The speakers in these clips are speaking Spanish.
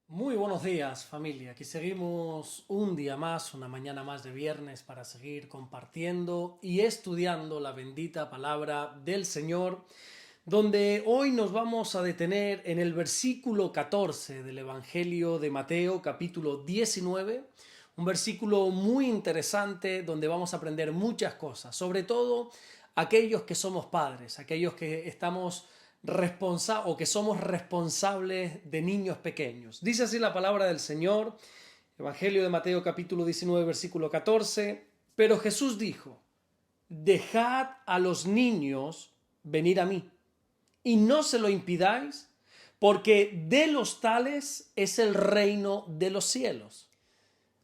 Muy buenos días, familia. Aquí seguimos un día más, una mañana más de viernes para seguir compartiendo y estudiando la bendita palabra del Señor, donde hoy nos vamos a detener en el versículo 14 del Evangelio de Mateo, capítulo 19, un versículo muy interesante donde vamos a aprender muchas cosas, sobre todo aquellos que somos padres, aquellos que estamos o que somos responsables de niños pequeños. Dice así la palabra del Señor, Evangelio de Mateo capítulo 19, versículo 14, pero Jesús dijo, dejad a los niños venir a mí, y no se lo impidáis, porque de los tales es el reino de los cielos.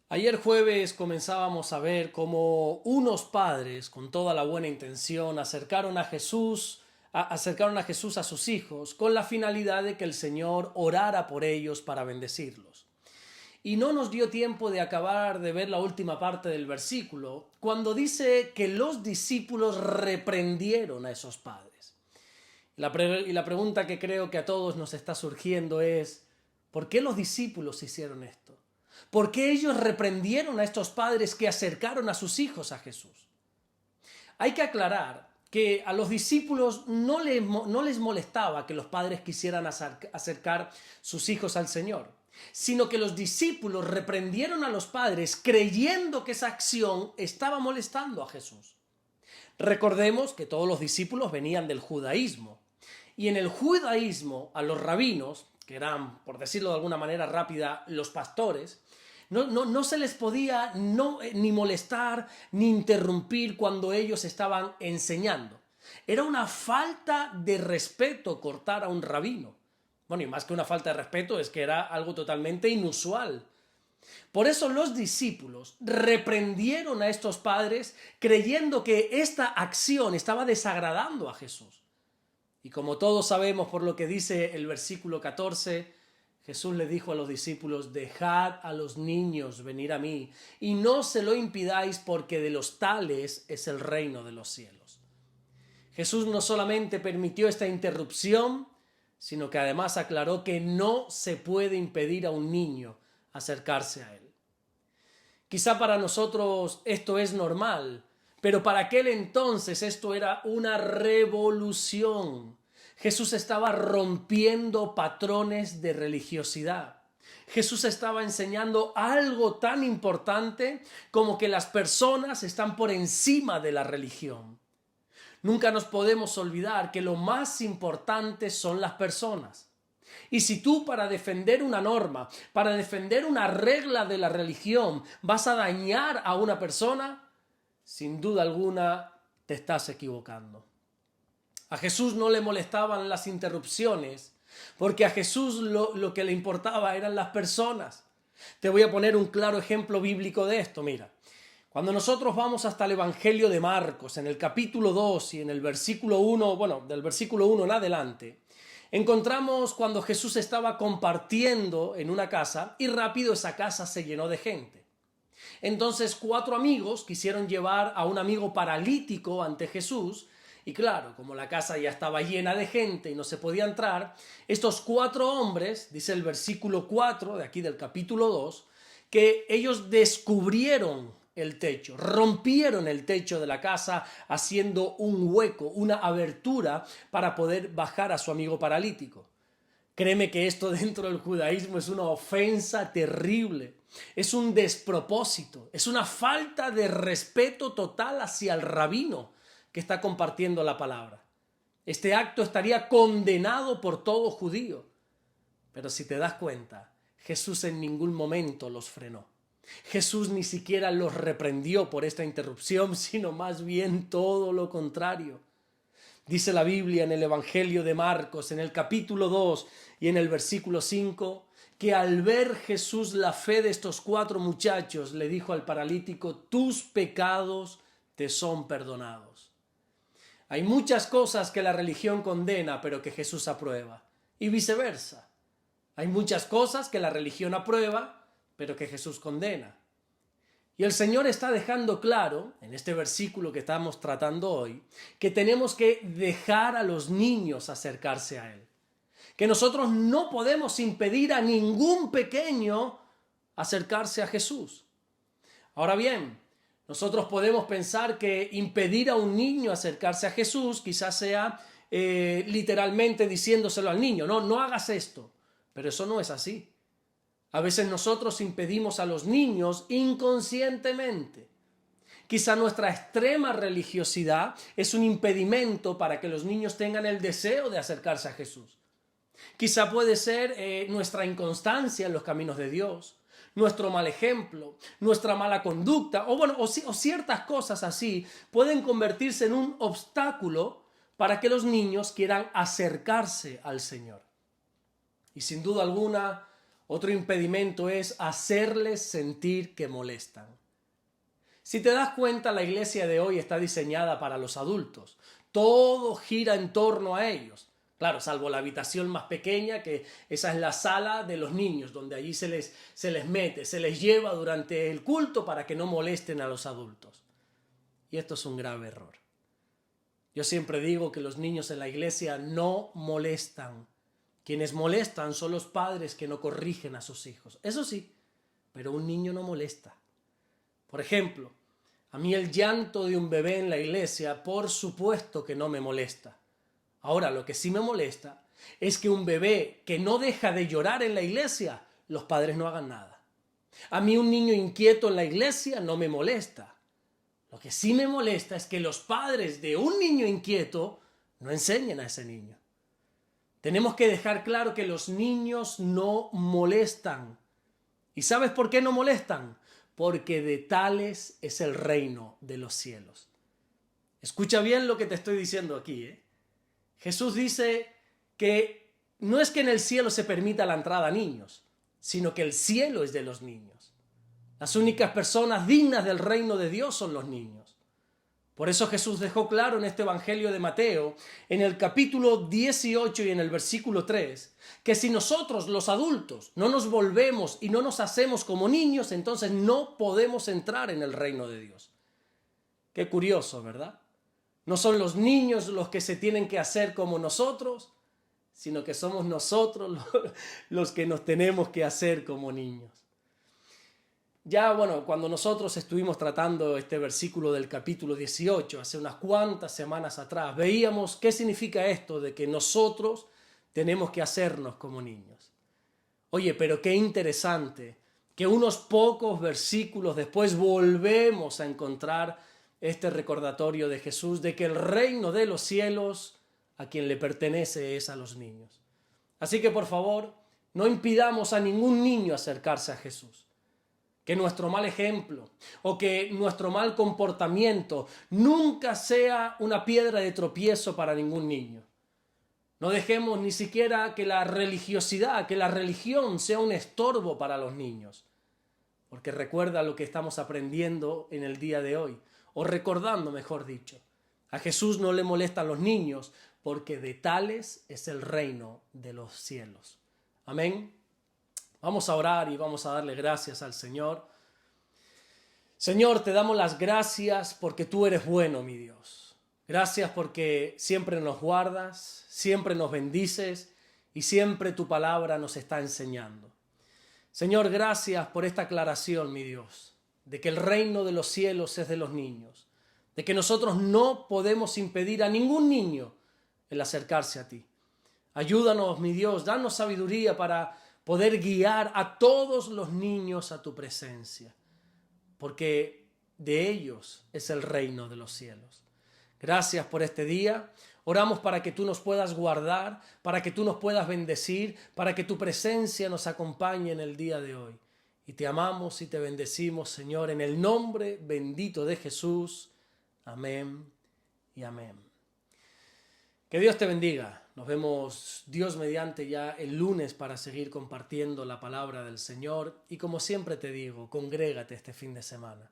Ayer jueves comenzábamos a ver cómo unos padres, con toda la buena intención, acercaron a Jesús a sus hijos con la finalidad de que el Señor orara por ellos para bendecirlos. Y no nos dio tiempo de acabar de ver la última parte del versículo, cuando dice que los discípulos reprendieron a esos padres. Y la pregunta que creo que a todos nos está surgiendo es, ¿por qué los discípulos hicieron esto? ¿Por qué ellos reprendieron a estos padres que acercaron a sus hijos a Jesús? Hay que aclarar que a los discípulos no les molestaba que los padres quisieran acercar sus hijos al Señor, sino que los discípulos reprendieron a los padres creyendo que esa acción estaba molestando a Jesús. Recordemos que todos los discípulos venían del judaísmo, y en el judaísmo a los rabinos, que eran, por decirlo de alguna manera rápida, los pastores, no se les podía ni molestar ni interrumpir cuando ellos estaban enseñando. Era una falta de respeto cortar a un rabino. Bueno, y más que una falta de respeto, es que era algo totalmente inusual. Por eso los discípulos reprendieron a estos padres creyendo que esta acción estaba desagradando a Jesús. Y como todos sabemos por lo que dice el versículo 14, Jesús le dijo a los discípulos, dejad a los niños venir a mí y no se lo impidáis porque de los tales es el reino de los cielos. Jesús no solamente permitió esta interrupción, sino que además aclaró que no se puede impedir a un niño acercarse a él. Quizá para nosotros esto es normal, pero para aquel entonces esto era una revolución. Jesús estaba rompiendo patrones de religiosidad. Jesús estaba enseñando algo tan importante como que las personas están por encima de la religión. Nunca nos podemos olvidar que lo más importante son las personas. Y si tú para defender una norma, para defender una regla de la religión, vas a dañar a una persona, sin duda alguna te estás equivocando. A Jesús no le molestaban las interrupciones, porque a Jesús lo que le importaba eran las personas. Te voy a poner un claro ejemplo bíblico de esto, mira. Cuando nosotros vamos hasta el Evangelio de Marcos, en el capítulo 2 y en el versículo 1, del versículo 1 en adelante, encontramos cuando Jesús estaba compartiendo en una casa y rápido esa casa se llenó de gente. Entonces 4 amigos quisieron llevar a un amigo paralítico ante Jesús y claro, como la casa ya estaba llena de gente y no se podía entrar, estos 4 hombres, dice el versículo 4 de aquí del capítulo 2, que ellos descubrieron el techo, rompieron el techo de la casa haciendo un hueco, una abertura para poder bajar a su amigo paralítico. Créeme que esto dentro del judaísmo es una ofensa terrible, es un despropósito, es una falta de respeto total hacia el rabino que está compartiendo la palabra. Este acto estaría condenado por todo judío, pero si te das cuenta, Jesús en ningún momento los frenó. Jesús ni siquiera los reprendió por esta interrupción, sino más bien todo lo contrario. Dice la Biblia en el Evangelio de Marcos, en el capítulo 2 y en el versículo 5, que al ver Jesús la fe de estos 4 muchachos, le dijo al paralítico, tus pecados te son perdonados. Hay muchas cosas que la religión condena, pero que Jesús aprueba, y viceversa. Hay muchas cosas que la religión aprueba, pero que Jesús condena. Y el Señor está dejando claro, en este versículo que estamos tratando hoy, que tenemos que dejar a los niños acercarse a Él. que nosotros no podemos impedir a ningún pequeño acercarse a Jesús. Ahora bien, nosotros podemos pensar que impedir a un niño acercarse a Jesús quizás sea literalmente diciéndoselo al niño, no hagas esto, pero eso no es así. A veces nosotros impedimos a los niños inconscientemente. Quizá nuestra extrema religiosidad es un impedimento para que los niños tengan el deseo de acercarse a Jesús. Quizá puede ser nuestra inconstancia en los caminos de Dios, nuestro mal ejemplo, nuestra mala conducta, o ciertas cosas así pueden convertirse en un obstáculo para que los niños quieran acercarse al Señor. Y sin duda alguna, otro impedimento es hacerles sentir que molestan. Si te das cuenta, la iglesia de hoy está diseñada para los adultos. Todo gira en torno a ellos. Claro, salvo la habitación más pequeña, que esa es la sala de los niños, donde allí se les mete, se les lleva durante el culto para que no molesten a los adultos. Y esto es un grave error. Yo siempre digo que los niños en la iglesia no molestan. Quienes molestan son los padres que no corrigen a sus hijos. Eso sí, pero un niño no molesta. Por ejemplo, a mí el llanto de un bebé en la iglesia, por supuesto que no me molesta. Ahora, lo que sí me molesta es que un bebé que no deja de llorar en la iglesia, los padres no hagan nada. A mí un niño inquieto en la iglesia no me molesta. Lo que sí me molesta es que los padres de un niño inquieto no enseñen a ese niño. Tenemos que dejar claro que los niños no molestan. ¿Y sabes por qué no molestan? Porque de tales es el reino de los cielos. Escucha bien lo que te estoy diciendo aquí, Jesús dice que no es que en el cielo se permita la entrada a niños, sino que el cielo es de los niños. Las únicas personas dignas del reino de Dios son los niños. Por eso Jesús dejó claro en este Evangelio de Mateo, en el capítulo 18 y en el versículo 3, que si nosotros, los adultos, no nos volvemos y no nos hacemos como niños, entonces no podemos entrar en el reino de Dios. Qué curioso, ¿verdad? No son los niños los que se tienen que hacer como nosotros, sino que somos nosotros los que nos tenemos que hacer como niños. Ya, cuando nosotros estuvimos tratando este versículo del capítulo 18, hace unas cuantas semanas atrás, veíamos qué significa esto de que nosotros tenemos que hacernos como niños. Oye, pero qué interesante que unos pocos versículos después volvemos a encontrar este recordatorio de Jesús de que el reino de los cielos a quien le pertenece es a los niños. Así que por favor, no impidamos a ningún niño acercarse a Jesús. Que nuestro mal ejemplo o que nuestro mal comportamiento nunca sea una piedra de tropiezo para ningún niño. No dejemos ni siquiera que la religiosidad, que la religión sea un estorbo para los niños. Porque recuerda lo que estamos aprendiendo en el día de hoy, o recordando, mejor dicho. A Jesús no le molestan los niños, porque de tales es el reino de los cielos. Amén. Vamos a orar y vamos a darle gracias al Señor. Señor, te damos las gracias porque tú eres bueno, mi Dios. Gracias porque siempre nos guardas, siempre nos bendices y siempre tu palabra nos está enseñando. Señor, gracias por esta aclaración, mi Dios, de que el reino de los cielos es de los niños, de que nosotros no podemos impedir a ningún niño el acercarse a ti. Ayúdanos, mi Dios, danos sabiduría para poder guiar a todos los niños a tu presencia, porque de ellos es el reino de los cielos. Gracias por este día. Oramos para que tú nos puedas guardar, para que tú nos puedas bendecir, para que tu presencia nos acompañe en el día de hoy. Y te amamos y te bendecimos, Señor, en el nombre bendito de Jesús. Amén y amén. Que Dios te bendiga. Nos vemos Dios mediante ya el lunes para seguir compartiendo la palabra del Señor. Y como siempre te digo, congrégate este fin de semana.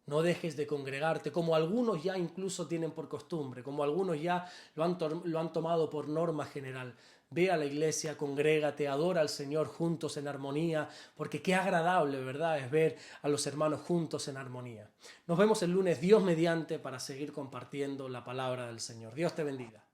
No dejes de congregarte, como algunos ya incluso tienen por costumbre, como algunos ya lo han tomado por norma general. Ve a la iglesia, congrégate, adora al Señor juntos en armonía, porque qué agradable, ¿verdad?, es ver a los hermanos juntos en armonía. Nos vemos el lunes, Dios mediante, para seguir compartiendo la palabra del Señor. Dios te bendiga.